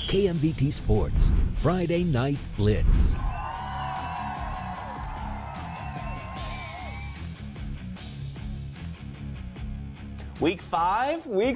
KMVT Sports, Friday Night Blitz. Week five, Friday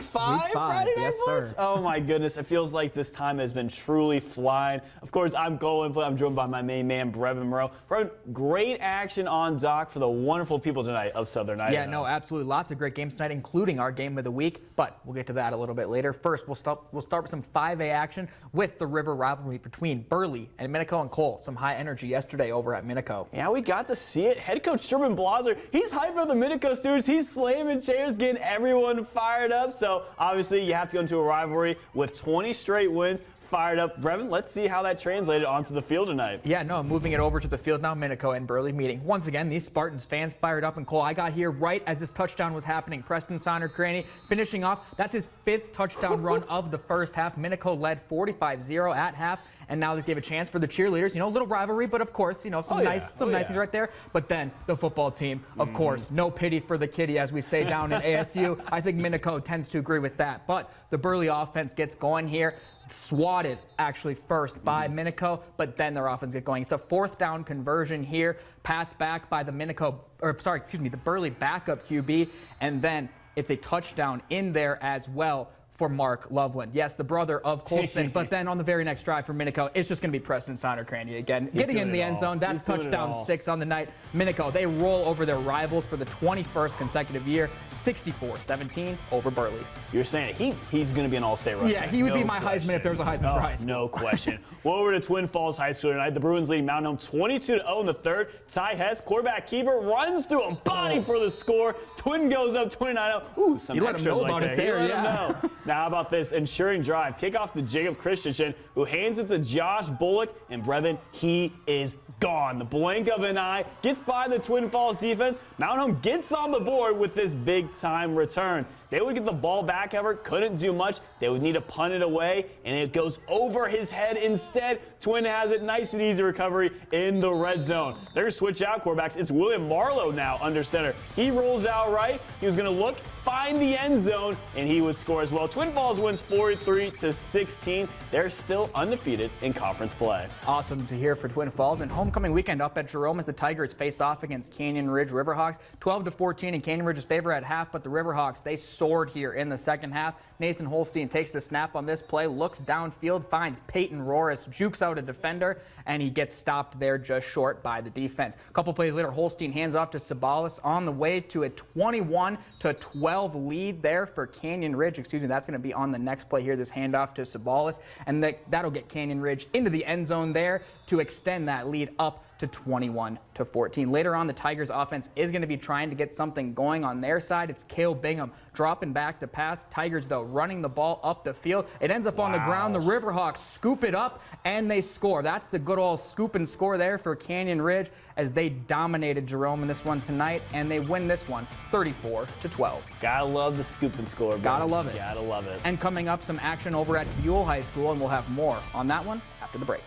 Night yes, Blitz? sir. Oh my goodness, it feels like this time has been truly flying. Of course, I'm Colin, I'm joined by my main man, Brevin Moreau. Brevin, great action on dock for the wonderful people tonight of Southern Idaho. Yeah, no, absolutely. Lots of great games tonight, including our game of the week, but we'll get to that a little bit later. First, we'll start with some 5A action with the river rivalry between Burley and Minico and Cole. Some high energy yesterday over at Minico. Yeah, we got to see it. Head coach Sherman Blaser, he's hyping up the Minico students. He's slamming chairs, getting everyone fired up. So obviously you have to go into a rivalry with 20 straight wins. Fired up. Brevin, let's see how that translated onto the field tonight. Yeah, no, moving it over to the field now, Minico and Burley meeting. Once again, these Spartans fans fired up, and Cole, I got here right as this touchdown was happening. Preston Sonner-Craney finishing off. That's his 5th touchdown run of the first half. Minico led 45-0 at half, and now they gave a chance for the cheerleaders. You know, a little rivalry, but of course, you know, some nice things right there. But then the football team, of course, no pity for the kitty, as we say down in ASU. I think Minico tends to agree with that. But the Burley offense gets going here. Swatted actually first by Minico, but then their offense get going. It's a 4th down conversion here, pass back by the the Burley backup QB, and then it's a touchdown in there as well for Mark Loveland. Yes, the brother of Colston, but then on the very next drive for Minico, it's just going to be Preston Sonner-Craney again. Getting in the end zone, that's touchdown 6 on the night. Minico, they roll over their rivals for the 21st consecutive year, 64-17 over Burley. You're saying he's going to be an all-state runner. Yeah, he would be my Heisman if there was a Heisman for high school. No question. Well, over to Twin Falls High School tonight. The Bruins lead Mountain Home 22-0 in the third. Ty Hess, quarterback keeper, runs through a body for the score. Twin goes up 29-0. Ooh, some you let him know about it there, yeah. Now, how about this ensuring drive? Kickoff to Jacob Christensen, who hands it to Josh Bullock, and Brevin, he is gone. The blink of an eye gets by the Twin Falls defense. Mountain Home gets on the board with this big-time return. They would get the ball back, however, couldn't do much. They would need to punt it away, and it goes over his head instead. Twin has it, nice and easy recovery in the red zone. They're going to switch out quarterbacks. It's William Marlowe now under center. He rolls out right. He was going to look, find the end zone, and he would score as well. Twin Falls wins 43-16. They're still undefeated in conference play. Awesome to hear for Twin Falls. And homecoming weekend up at Jerome as the Tigers face off against Canyon Ridge Riverhawks. 12-14 in Canyon Ridge's favor at half, but the Riverhawks, they soared here in the second half. Nathan Holstein takes the snap on this play, looks downfield, finds Peyton Roris, jukes out a defender, and he gets stopped there just short by the defense. A couple plays later, Holstein hands off to Sabalis on the way to a 21-12 lead there for Canyon Ridge. Excuse me, that's going to be on the next play here, this handoff to Sabalis, and that'll get Canyon Ridge into the end zone there to extend that lead up to 21-14. Later on, the Tigers offense is going to be trying to get something going on their side. It's Cale Bingham dropping back to pass. Tigers, though, running the ball up the field. It ends up on the ground. The Riverhawks scoop it up, and they score. That's the good old scoop and score there for Canyon Ridge as they dominated Jerome in this one tonight, and they win this one 34-12. Gotta love the scoop and score. Gotta love it. Gotta love it. And coming up, some action over at Buell High School, and we'll have more on that one after the break.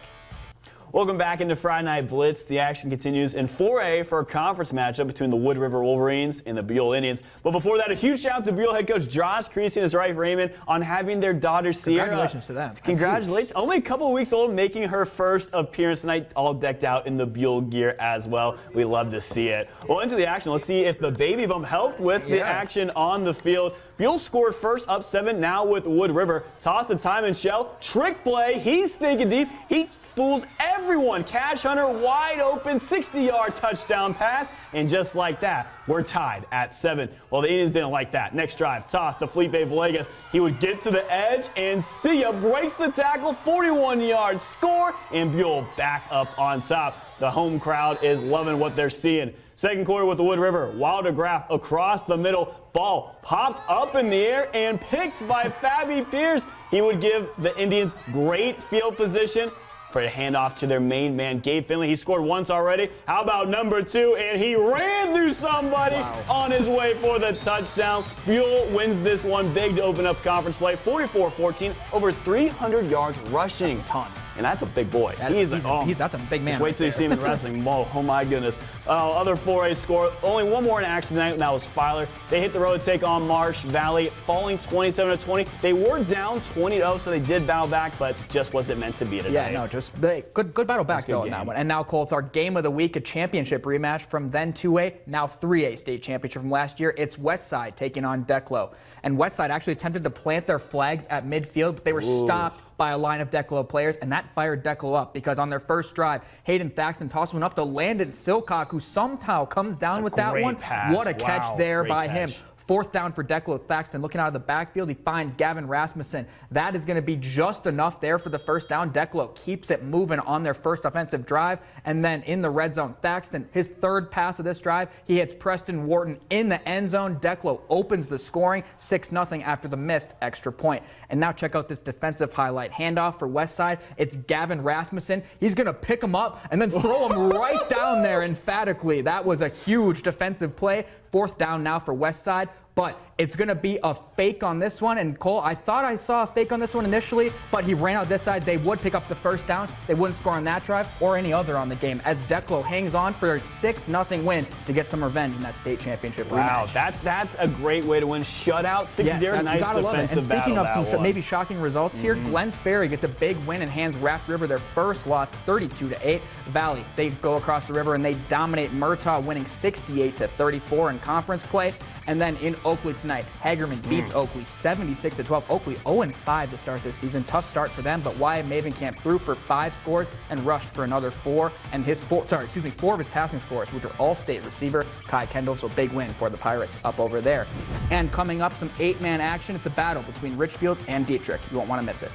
Welcome back into Friday Night Blitz. The action continues in 4A for a conference matchup between the Wood River Wolverines and the Buell Indians. But before that, a huge shout out to Buell head coach Josh Creasy and his wife Raymond on having their daughter Sierra. Congratulations to them. Congratulations. Only a couple of weeks old, making her first appearance tonight, all decked out in the Buell gear as well. We love to see it. Well, into the action. Let's see if the baby bump helped with the action on the field. Buell scored first, up 7, now with Wood River. Toss to Timon Shell. Trick play. He's thinking deep. He fools everyone. Cash Hunter wide open, 60-yard touchdown pass, and just like that, we're tied at 7. Well, the Indians didn't like that. Next drive, toss to Felipe Villegas. He would get to the edge, and see ya, breaks the tackle, 41-yard score, and Buell back up on top. The home crowd is loving what they're seeing. Second quarter with the Wood River. Wilder Graff across the middle. Ball popped up in the air and picked by Fabi Pierce. He would give the Indians great field position for a handoff to their main man, Gabe Finley. He scored once already. How about number 2? And he ran through somebody on his way for the touchdown. Buell wins this one big to open up conference play, 44-14, over 300 yards rushing. That's a ton. and that's a big boy. That's a big man. Just wait till you see him in wrestling. Oh my goodness. Other 4A score, only one more in action tonight, and that was Filer. They hit the road to take on Marsh Valley, falling 27-20. They were down 20-0, so they did battle back, but just wasn't meant to be tonight. Yeah, no, just good battle back though in that one. And now, Colts, our game of the week, a championship rematch from then 2A, now 3A state championship from last year. It's Westside taking on Declo. And Westside actually attempted to plant their flags at midfield, but they were stopped by a line of Declo players, and that fired Declo up because on their first drive, Hayden Thaxton tossed one up to Landon Silcock, who somehow comes down with that one. Pass. What a catch there by him. Fourth down for Declo. Thaxton looking out of the backfield. He finds Gavin Rasmussen. That is going to be just enough there for the first down. Declo keeps it moving on their first offensive drive. And then in the red zone, Thaxton, his third pass of this drive, he hits Preston Wharton in the end zone. Declo opens the scoring 6-0 after the missed extra point. And now check out this defensive highlight. Handoff for Westside. It's Gavin Rasmussen. He's going to pick him up and then throw him right down there emphatically. That was a huge defensive play. Fourth down now for Westside. But it's going to be a fake on this one. And Cole, I thought I saw a fake on this one initially, but he ran out this side. They would pick up the first down. They wouldn't score on that drive or any other on the game as Declo hangs on for a 6-0 win to get some revenge in that state championship rematch. Wow, that's a great way to win. Shutout, 6-0, nice defensive battle. And speaking of some maybe shocking results here, Glens Ferry gets a big win and hands Raft River their first loss, 32-8. Valley, they go across the river and they dominate Murtaugh, winning 68-34 in conference play. And then in Oakley tonight, Hagerman beats Oakley 76-12. Oakley 0-5 to start this season. Tough start for them, but Wyatt Mavenkamp threw for 5 scores and rushed for another 4. And his 4 of his passing scores, which are all-state receiver Kai Kendall. So big win for the Pirates up over there. And coming up, some 8-man action. It's a battle between Richfield and Dietrich. You won't want to miss it.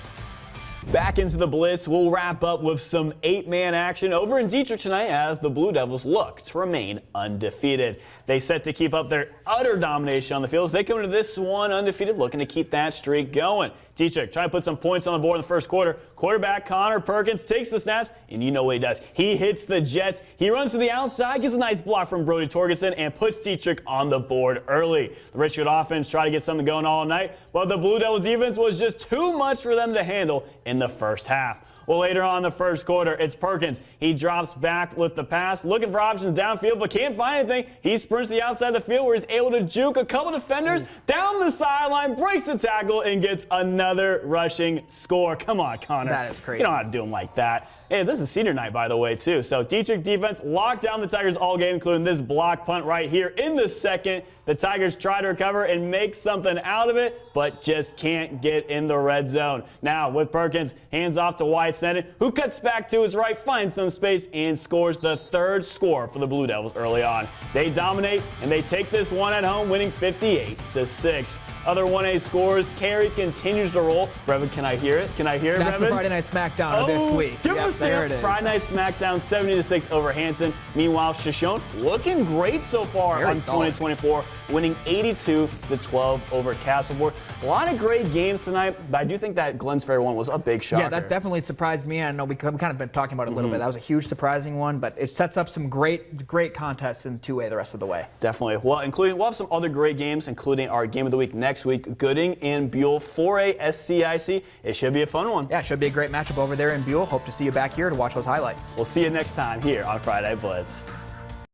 Back into the Blitz, we'll wrap up with some 8-man action over in Dietrich tonight as the Blue Devils look to remain undefeated. They set to keep up their utter domination on the field as they come into this one undefeated, looking to keep that streak going. Dietrich trying to put some points on the board in the first quarter. Quarterback Connor Perkins takes the snaps, and you know what he does. He hits the Jets. He runs to the outside, gets a nice block from Brody Torgerson, and puts Dietrich on the board early. The Richfield offense tried to get something going all night, but the Blue Devils defense was just too much for them to handle in the first half. Well, later on in the first quarter, it's Perkins. He drops back with the pass, looking for options downfield, but can't find anything. He sprints to the outside of the field where he's able to juke a couple defenders down the sideline, breaks the tackle, and gets another rushing score. Come on, Connor. That is crazy. You don't have to do him like that. Hey, this is senior night, by the way, too. So Dietrich defense locked down the Tigers all game, including this block punt right here in the second. The Tigers try to recover and make something out of it, but just can't get in the red zone. Now, with Perkins, hands off to Wyatt Sennett, who cuts back to his right, finds some space, and scores the third score for the Blue Devils early on. They dominate, and they take this one at home, winning 58-6. Other 1A scores, Carey continues to roll. Brevin, can I hear it? Can I hear it, That's Brevin? the Friday Night Smackdown of this week. Give us there it is. Friday Night Smackdown 70-6 over Hanson. Meanwhile, Shoshone looking great so far on 2024, winning 82-12 over Castleford. A lot of great games tonight, but I do think that Glens Ferry one was a big shocker. Yeah, that definitely surprised me. I know we kind of been talking about it a little bit. That was a huge surprising one, but it sets up some great contests in 2A the rest of the way. Definitely. Well, we'll have some other great games, including our game of the week next week, Gooding and Buell 4A SCIC. It should be a fun one. Yeah, it should be a great matchup over there in Buell. Hope to see you back here to watch those highlights. We'll see you next time here on Friday Blitz.